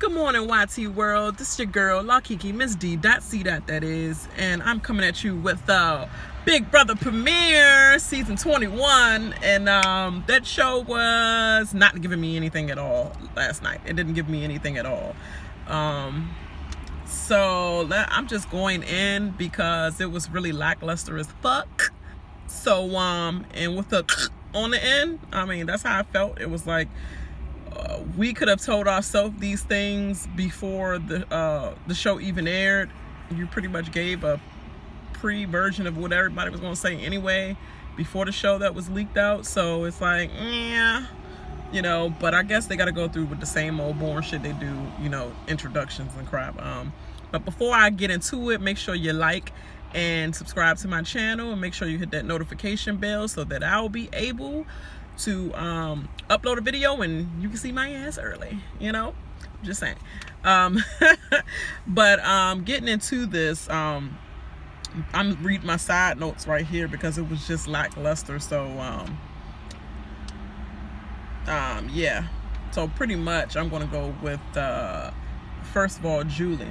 Good morning, YT world. This is your girl, La Kiki, Miss D.C. That is, and I'm coming at you with Big Brother premiere season 21, and that show was not giving me anything at all last night. It didn't give me anything at all. So I'm just going in because it was really lackluster as fuck. So and with the on the end, I mean, that's how I felt. It was like we could have told ourselves these things before the show even aired. You pretty much gave a pre-version of what everybody was going to say anyway before the show that was leaked out. So it's like, yeah, you know, but I guess they got to go through with the same old boring shit they do, you know, introductions and crap. But before I get into it, make sure you like and subscribe to my channel, and make sure you hit that notification bell so that I'll be able to upload a video and you can see my ass early, you know, just saying. But getting into this, I'm reading my side notes right here because it was just lackluster. So yeah, so pretty much I'm gonna go with first of all, Julie.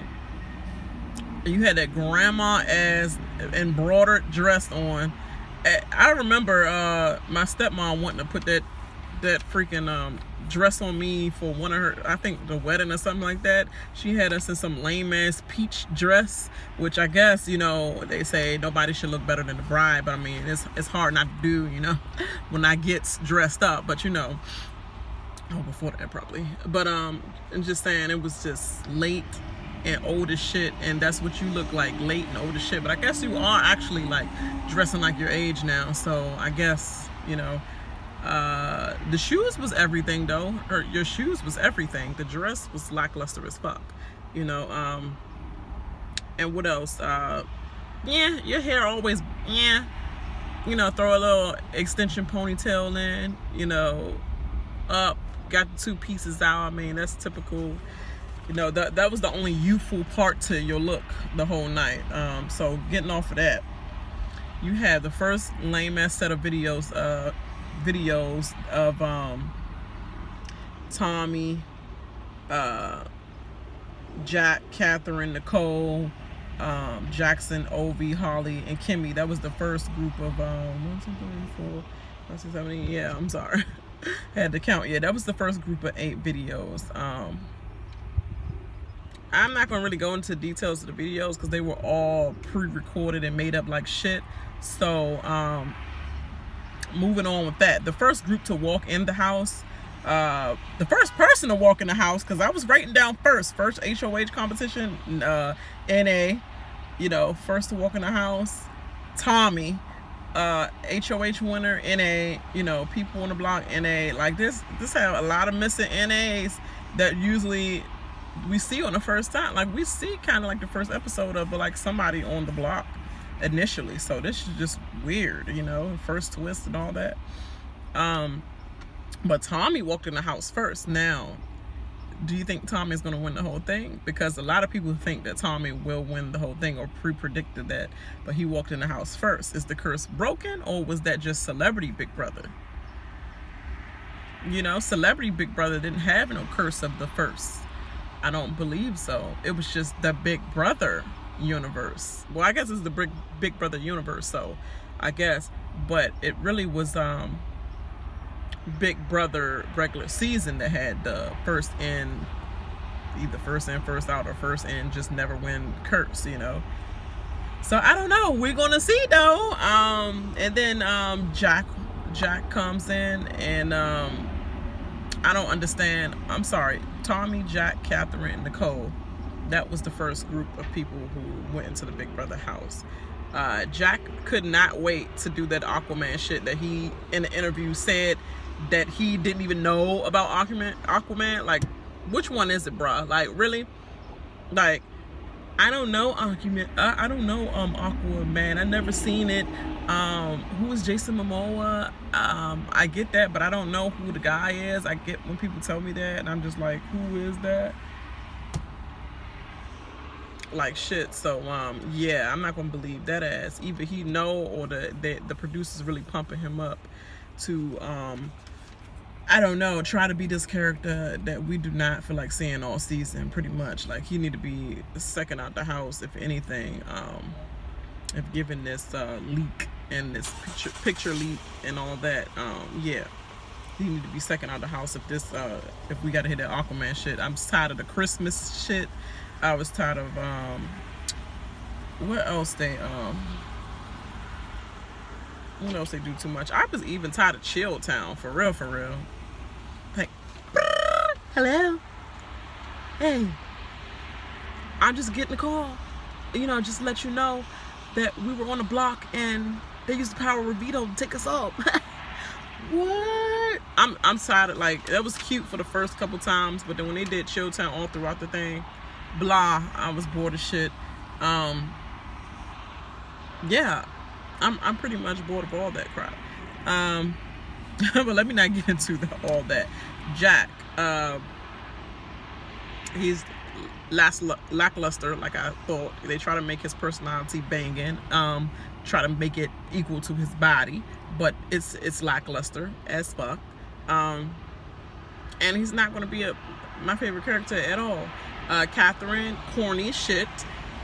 You had that grandma ass embroidered dress on. I remember my stepmom wanting to put that freaking dress on me for one of her, I think the wedding or something like that. She had us in some lame ass peach dress, which I guess, you know, they say nobody should look better than the bride, but I mean, it's hard not to do, you know, when I get dressed up, but you know, oh, before that probably. But I'm just saying, it was just late and old as shit, and that's what you look like, late and old as shit. But I guess you are actually like dressing like your age now, so I guess, you know, the shoes was everything though. Your shoes was everything. The dress was lackluster as fuck, you know. And what else? Yeah, your hair always, yeah, you know, throw a little extension ponytail in, you know, up, got the two pieces out. I mean, that's typical. You know, that was the only youthful part to your look the whole night. So getting off of that, you had the first lame ass set of videos of Tommy, Jack, Catherine, Nicole, Jackson, Ovi, Holly, and Kimmy. That was the first group of 1, 2, 3, 4, 5, 6, 7, 8. Yeah, I'm sorry, had to count. Yeah, that was the first group of 8 videos. I'm not gonna really go into details of the videos because they were all pre-recorded and made up like shit. So moving on with that, the first group to walk in the house, the first person to walk in the house, because I was writing down first HOH competition, NA, you know, first to walk in the house, Tommy, HOH winner, NA, you know, people on the block, NA. Like this had a lot of missing NAs that usually we see on the first time. Like we see kind of like the first episode of like somebody on the block initially. So this is just weird, you know, first twist and all that. But Tommy walked in the house first. Now, do you think Tommy is going to win the whole thing? Because a lot of people think that Tommy will win the whole thing or pre-predicted that, but he walked in the house first. Is the curse broken, or was that just celebrity Big Brother? You know, celebrity Big Brother didn't have no curse of the first. I don't believe so. It was just the Big Brother universe. Well, I guess it's the Big Brother universe, so I guess. But it really was Big Brother regular season that had the first in, either first in, first out, or first in, just never win curse, you know. So I don't know. We're gonna see though. And then Jack comes in, and I don't understand. I'm sorry. Tommy, Jack, Catherine, and Nicole. That was the first group of people who went into the Big Brother house. Jack could not wait to do that Aquaman shit that he, in the interview, said that he didn't even know about Aquaman. Like, which one is it, bruh? Like, really? Like, I don't know Aquaman. I don't know Aquaman. I never seen it. Who is Jason Momoa? I get that, but I don't know who the guy is. I get when people tell me that, and I'm just like, who is that? Like shit. So yeah, I'm not gonna believe that ass. Either he know, or the producers really pumping him up to I don't know, try to be this character that we do not feel like seeing all season, pretty much. Like, he need to be second out the house, if anything. If given this leak and this picture leak and all that, yeah, he need to be second out the house. If we gotta hit that Aquaman shit. I'm tired of the Christmas shit. I was tired of what else they do too much. I was even tired of Chill Town, for real, for real. Like, hello, hey, I'm just getting a call, just to let you know that we were on the block and they used the power of Vito to take us up. What? I'm tired of, like, that was cute for the first couple times, but then when they did Chill Town all throughout the thing, blah, I was bored of shit. Yeah, I'm pretty much bored of all that crap. But let me not get into all that. Jack, he's lackluster, like I thought. They try to make his personality banging, try to make it equal to his body, but it's lackluster as fuck. And he's not going to be my favorite character at all. Catherine, corny shit,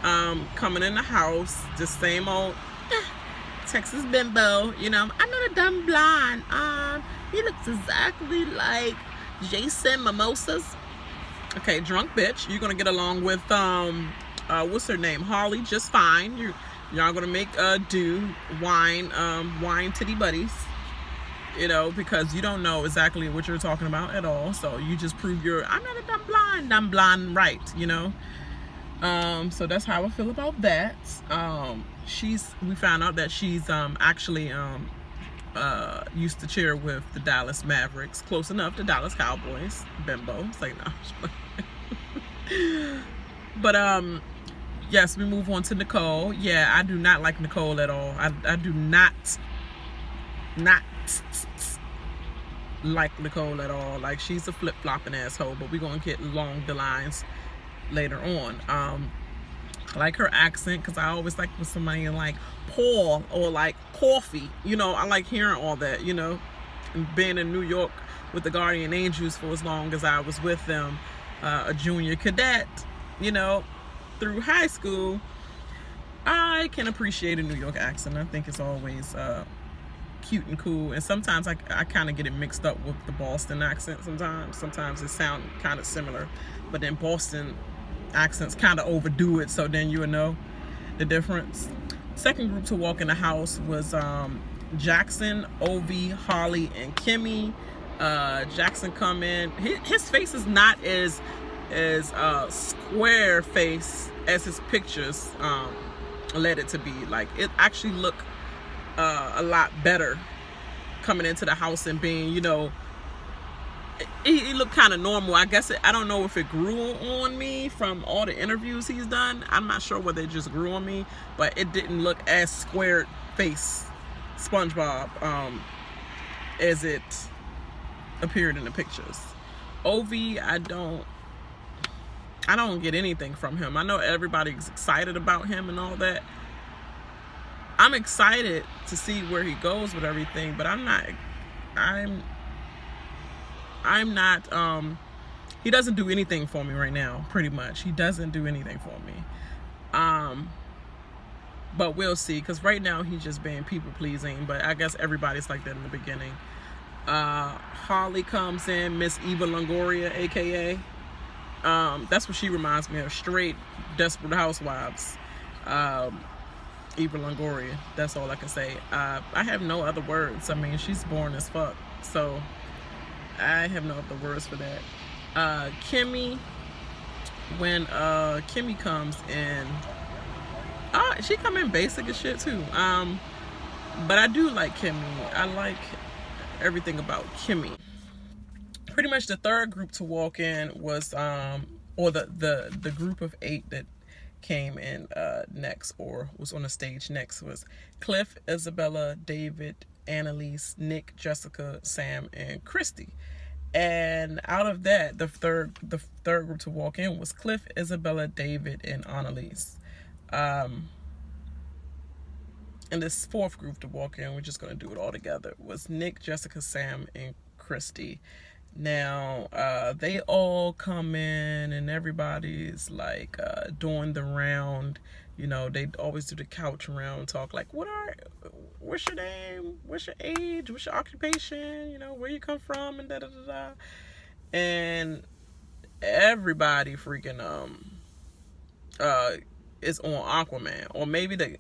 coming in the house, the same old Texas bimbo, I'm not a dumb blonde. He looks exactly like Jason Mimosas. Okay, drunk bitch. You're gonna get along with what's her name, Holly, just fine. Y'all gonna make wine titty buddies, because you don't know exactly what you're talking about at all. So you just prove I'm not a dumb blonde, right? So that's how I feel about that. We found out that she's actually used to cheer with the Dallas Mavericks, close enough to Dallas Cowboys. Bimbo. It's like, no. But yes, we move on to Nicole. Yeah, I do not like Nicole at all. I do not like Nicole at all. Like, she's a flip-flopping asshole, but we're gonna get along the lines later on. I like her accent, because I always like when somebody like Paul or like coffee, I like hearing all that, and being in New York with the Guardian Angels for as long as I was with them, a junior cadet, through high school, I can appreciate a New York accent. I think it's always cute and cool, and sometimes I kind of get it mixed up with the Boston accent. Sometimes it sounds kind of similar, but then Boston accents kind of overdo it, so then you would know the difference. Second group to walk in the house was Jackson, Ovi, Holly, and Kimmy. Jackson come in. His face is not as square face as his pictures led it to be. Like, it actually looked a lot better coming into the house and being, he looked kind of normal. I guess I don't know if it grew on me from all the interviews he's done. I'm not sure whether it just grew on me, but it didn't look as squared face SpongeBob as it appeared in the pictures. Ovi, I don't get anything from him. I know everybody's excited about him and all that. I'm excited to see where he goes with everything, but I'm not he doesn't do anything for me right now, pretty much. He doesn't do anything for me. But we'll see, because right now he's just being people pleasing, but I guess everybody's like that in the beginning. Holly comes in, Miss Eva Longoria, aka that's what she reminds me of, straight Desperate Housewives. Eva Longoria, that's all I can say. I have no other words. I mean, she's boring as fuck, so I have no other words for that. Kimmy, when Kimmy comes in, she come in basic as shit too. But I do like Kimmy. I like everything about Kimmy. Pretty much the third group to walk in was or the group of 8 that came in next, or was on the stage next, was Cliff, Isabella, David, Annalise, Nick, Jessica, Sam, and Christy. And out of that, the third group to walk in was Cliff, Isabella, David, and Annalise. And this fourth group to walk in, we're just going to do it all together, was Nick, Jessica, Sam, and Christie. Now, they all come in and everybody's like doing the round. You know, they always do the couch round talk like, what's your name? What's your age? What's your occupation? You know, where you come from? And da da da da. And everybody freaking is on Aquaman. Or maybe they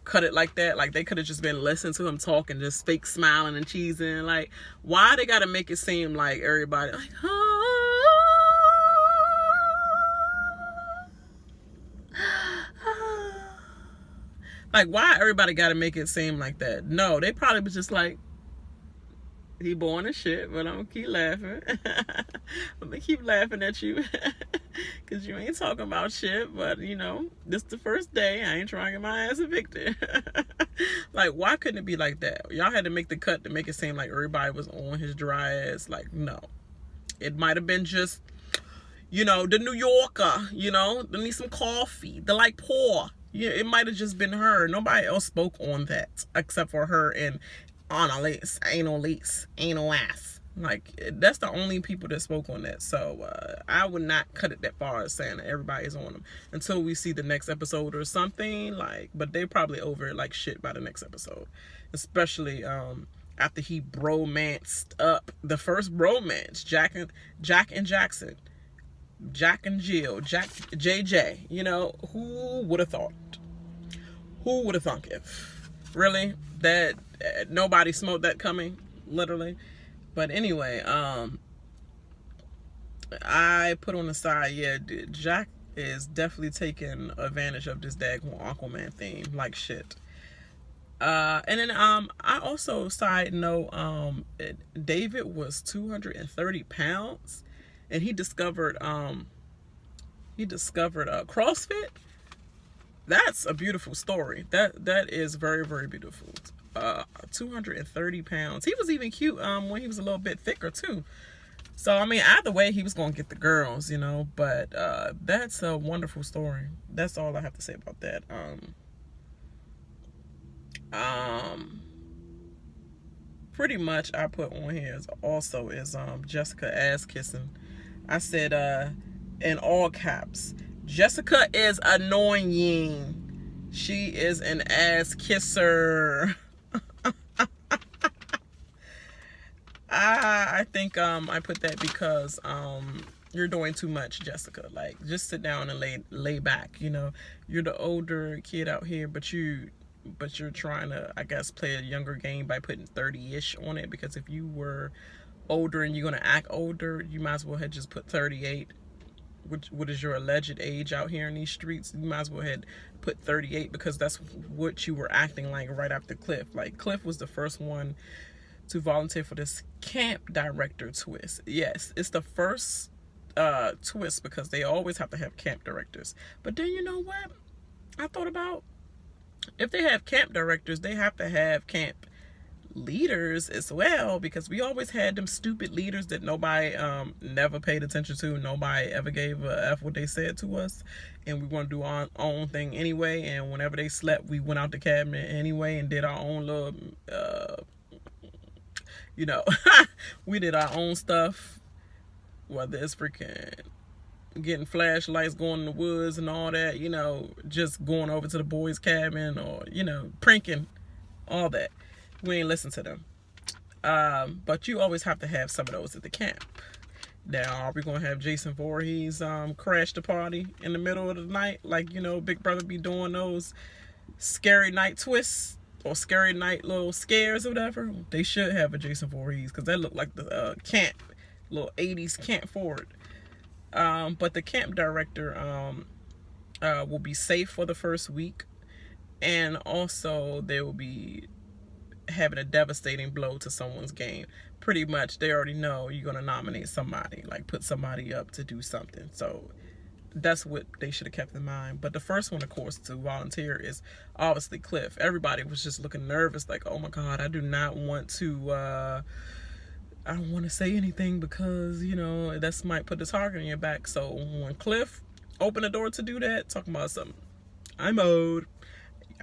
cut it like that. Like, they could have just been listening to him talk and just fake smiling and cheesing. Like, why they gotta make it seem like everybody like, like, why everybody gotta make it seem like that? No, they probably was just like, he born and shit, but I'm gonna keep laughing. I'm gonna keep laughing at you because you ain't talking about shit. But you know, this the first day. I ain't trying to get my ass evicted. Like, why couldn't it be like that? Y'all had to make the cut to make it seem like everybody was on his dry ass. Like, no, it might have been just, you know, the New Yorker. You know, they need some coffee. They're like poor. Yeah, it might have just been her. Nobody else spoke on that except for her and Anna Lace, ain't no ass. Like, that's the only people that spoke on that. So I would not cut it that far as saying that everybody's on them until we see the next episode or something. Like, but they probably over it like shit by the next episode, especially after he bromanced up the first bromance, Jack and Jackson, Jack and Jill, JJ. You know, who would have thought? Who would have thunk it? Really? That nobody smoked that coming, literally. But anyway, I put on the side, yeah, dude, Jack is definitely taking advantage of this daggone Aquaman theme like shit. And then I also, side note, David was 230 pounds and he discovered CrossFit. That's a beautiful story. That is very, very beautiful. 230 pounds. He was even cute when he was a little bit thicker too. So I mean, either way, he was gonna get the girls, you know. But that's a wonderful story. That's all I have to say about that. Pretty much I put on here is Jessica ass kissing. I said in all caps, Jessica is annoying. She is an ass kisser. I think I put that because you're doing too much, Jessica. Like, just sit down and lay back. You know, you're the older kid out here, but you're trying to, I guess, play a younger game by putting 30-ish on it. Because if you were older and you're gonna act older, you might as well have just put 38. What is your alleged age out here in these streets? You might as well had put 38 because that's what you were acting like right after Cliff. Like, Cliff was the first one to volunteer for this camp director twist. Yes, it's the first twist because they always have to have camp directors. But then, you know what? I thought about, if they have camp directors, they have to have camp leaders as well, because we always had them stupid leaders that nobody never paid attention to. Nobody ever gave a F what they said to us, and we want to do our own thing anyway. And whenever they slept, we went out the cabinet anyway and did our own little you know, we did our own stuff, whether it's freaking getting flashlights, going in the woods and all that, you know, just going over to the boys' cabin, or, you know, pranking, all that. We ain't listen to them. But you always have to have some of those at the camp. Now, are we going to have Jason Voorhees crash the party in the middle of the night? Like, you know, Big Brother be doing those scary night twists or scary night little scares or whatever. They should have a Jason Voorhees, because that look like the camp, little 80s camp forward. But the camp director will be safe for the first week. And also they will be having a devastating blow to someone's game. Pretty much they already know you're going to nominate somebody, like put somebody up to do something. So that's what they should have kept in mind. But the first one, of course, to volunteer is obviously Cliff. Everybody was just looking nervous, like, oh my God, I do not want to I don't want to say anything because, you know, that's might put the target on your back. So when Cliff opened the door to do that, talking about something, I'm owed.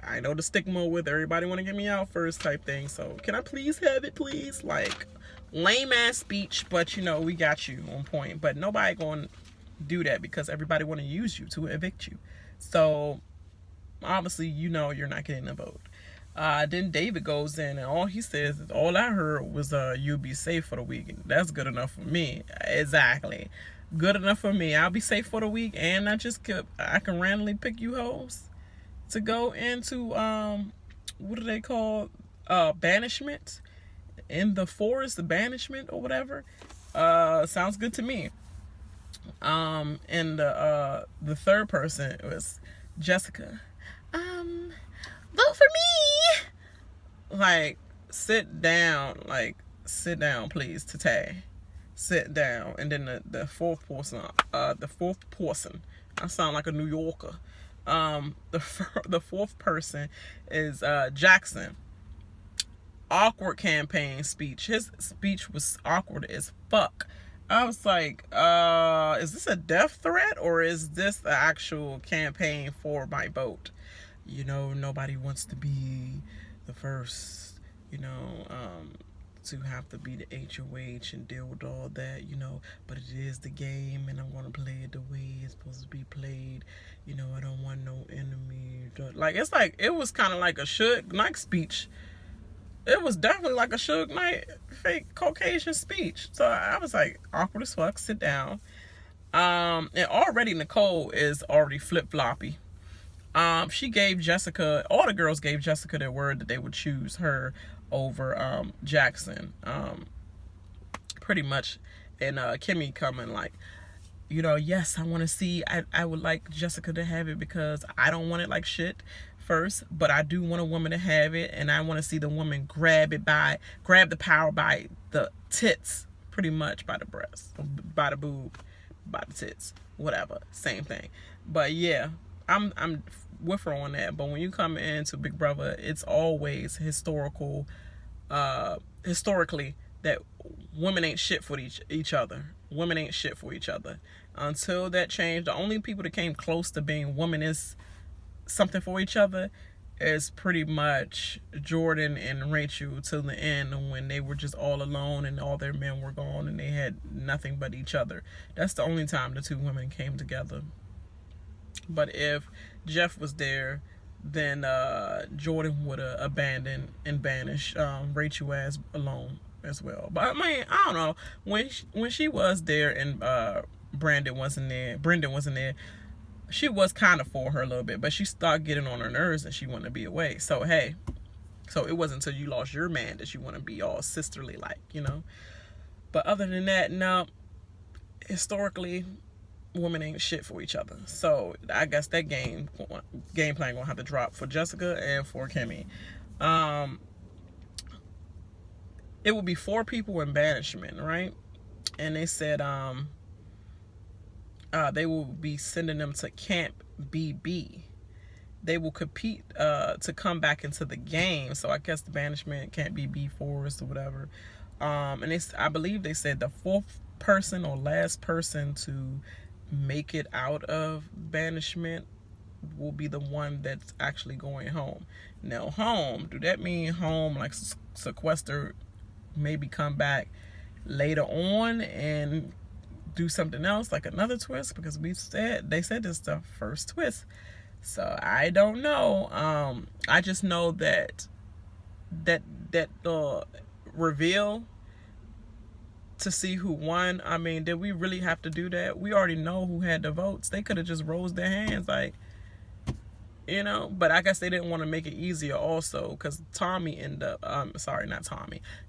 I know the stigma with everybody want to get me out first type thing. So can I please have it, please? Like, lame ass speech, but you know, we got you on point. But nobody going to do that because everybody want to use you to evict you. So obviously, you know, you're not getting a vote. Then David goes in and all he says is, all I heard was you'll be safe for the week. That's good enough for me. Exactly. Good enough for me. I'll be safe for the week, and I can randomly pick you hoes to go into what do they call banishment in the forest, the banishment or whatever. Sounds good to me. And the third person was Jessica. Vote for me. Like, sit down, please, Tay. Sit down. And then the fourth person, I sound like a New Yorker. The fourth person is Jackson. Awkward campaign speech. His speech was awkward as fuck. I was like, is this a death threat or is this the actual campaign for my vote? You know, nobody wants to be the first, you know, to have to be the HOH and deal with all that, you know, but it is the game and I'm going to play it the way it's supposed to be played. You know, I don't want no enemy. Like, it was kind of like a Suge Knight speech. It was definitely like a Suge Knight fake Caucasian speech. So I was like, awkward as fuck, sit down. And already Nicole is already flip-floppy. She gave Jessica, all the girls gave Jessica their word that they would choose her over Jackson. Pretty much. And Kimmy coming like, you know, yes, I want to see, I would like Jessica to have it because I don't want it like shit first, but I do want a woman to have it, and I want to see the woman grab the power by the tits, pretty much, by the breast, by the boob, by the tits, whatever, same thing. But yeah, I'm with her on that. But when you come into Big Brother, it's always historically that women ain't shit for each other. Women ain't shit for each other. Until that changed, the only people that came close to being women is something for each other is pretty much Jordan and Rachel till the end, when they were just all alone and all their men were gone and they had nothing but each other. That's the only time the two women came together. But if Jeff was there, then Jordan would have abandoned and banished Rachel as alone as well. But I mean, I don't know, when she was there and Brendan wasn't there, she was kind of for her a little bit, but she started getting on her nerves and she wanted to be away. So hey, so it wasn't until you lost your man that you want to be all sisterly like, you know. But other than that, no, historically, women ain't shit for each other. So I guess that game plan gonna have to drop for Jessica and for Kimmy. It will be 4 people in banishment, right? And they said they will be sending them to Camp BB. They will compete to come back into the game. So I guess the banishment Camp BB Forest or whatever. And I believe they said the 4th person or last person to make it out of banishment will be the one that's actually going home. Now, home, do that mean home like sequestered, maybe come back later on and do something else like another twist? Because they said this is the first twist, so I don't know. I just know that reveal to see who won. I mean, did we really have to do that? We already know who had the votes. They could have just rose their hands, like, you know. But I guess they didn't want to make it easier also, because Tommy ended up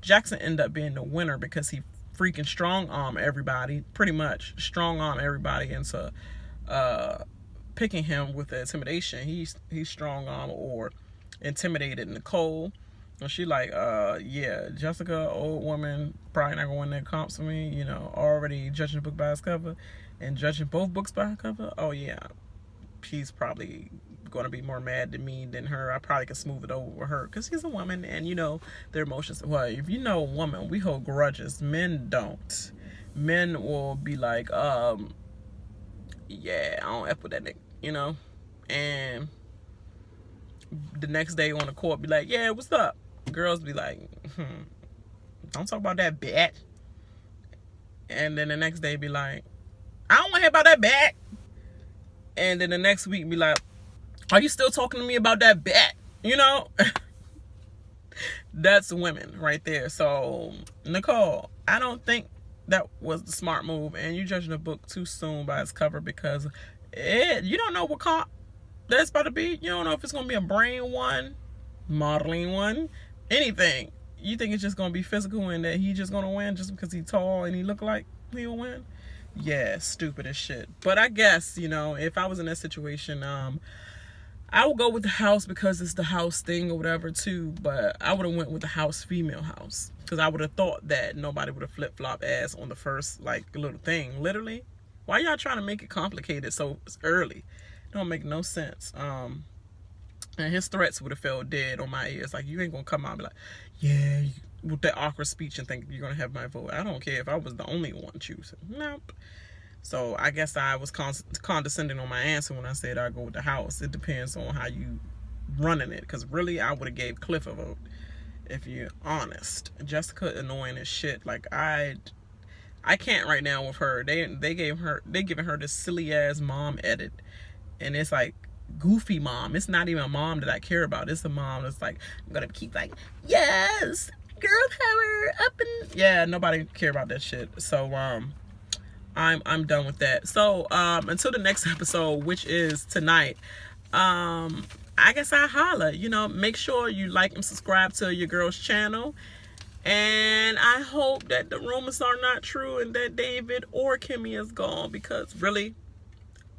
Jackson ended up being the winner because he freaking strong arm everybody, pretty much strong arm everybody into picking him with the intimidation. He's strong arm or intimidated Nicole, and she like, yeah, Jessica, old woman, probably not gonna win that comps for me, you know, already judging a book by its cover and judging both books by its cover. Oh yeah, he's probably gonna be more mad than me than her. I probably could smooth it over with her because he's a woman, and you know their emotions. Well, if you know a woman, we hold grudges. Men don't. Men will be like, yeah, I don't F with that nigga, you know. And The next day on the court, be like, yeah, what's up? Girls be like, don't talk about that bat. And then the next day be like, I don't want to hear about that bat. And then the next week be like, are you still talking to me about that bat? You know? That's women right there. So, Nicole, I don't think that was the smart move. And you judging a book too soon by its cover, because you don't know what comp that's about to be. You don't know if it's going to be a brain one, modeling one, anything. You think it's just going to be physical and that he's just going to win just because he's tall and he look like he'll win? Yeah, stupid as shit. But I guess, you know, if I was in that situation, I would go with the house because it's the house thing or whatever too. But I would have went with the house female house, because I would have thought that nobody would have flip-flop ass on the first like little thing. Literally, why y'all trying to make it complicated so early? It don't make no sense. And his threats would have fell dead on my ears. Like, you ain't gonna come out and be like, yeah, with that awkward speech and think you're gonna have my vote. I don't care if I was the only one choosing. Nope. So I guess I was condescending on my answer when I said I go with the house. It depends on how you running it. Because really, I would have gave Cliff a vote, if you're honest. Jessica annoying as shit. Like, I can't right now with her. They giving her this silly ass mom edit, and it's like goofy mom. It's not even a mom that I care about. It's a mom that's like, I'm gonna keep like, yes, girl power up, and yeah, nobody care about that shit. So I'm done with that. So until the next episode, which is tonight, I guess I holla. You know, make sure you like and subscribe to your girl's channel. And I hope that the rumors are not true and that David or Kimmy is gone, because really,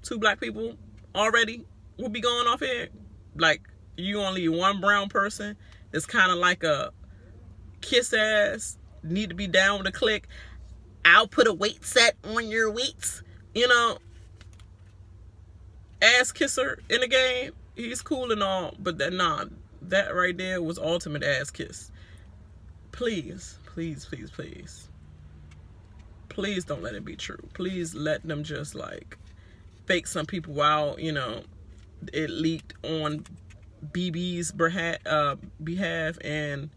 2 black people already will be going off here. Like, you only one brown person that's kind of like a kiss ass, need to be down with a click. I'll put a weight set on your weights, you know, ass kisser in the game. He's cool and all, but that right there was ultimate ass kiss. Please, please, please, please, please don't let it be true. Please let them just like fake some people out. You know, it leaked on BB's behalf, and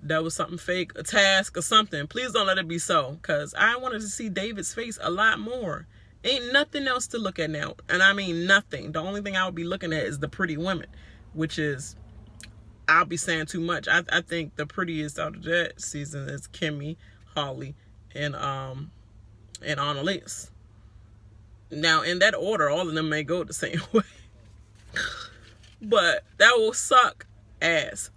that was something fake, a task or something. Please don't let it be so, because I wanted to see David's face a lot more. Ain't nothing else to look at now, and I mean nothing. The only thing I would be looking at is the pretty women, which is, I'll be saying too much. I think the prettiest out of that season is Kimmy, Holly, and Annalise. Now, in that order, all of them may go the same way. But that will suck ass.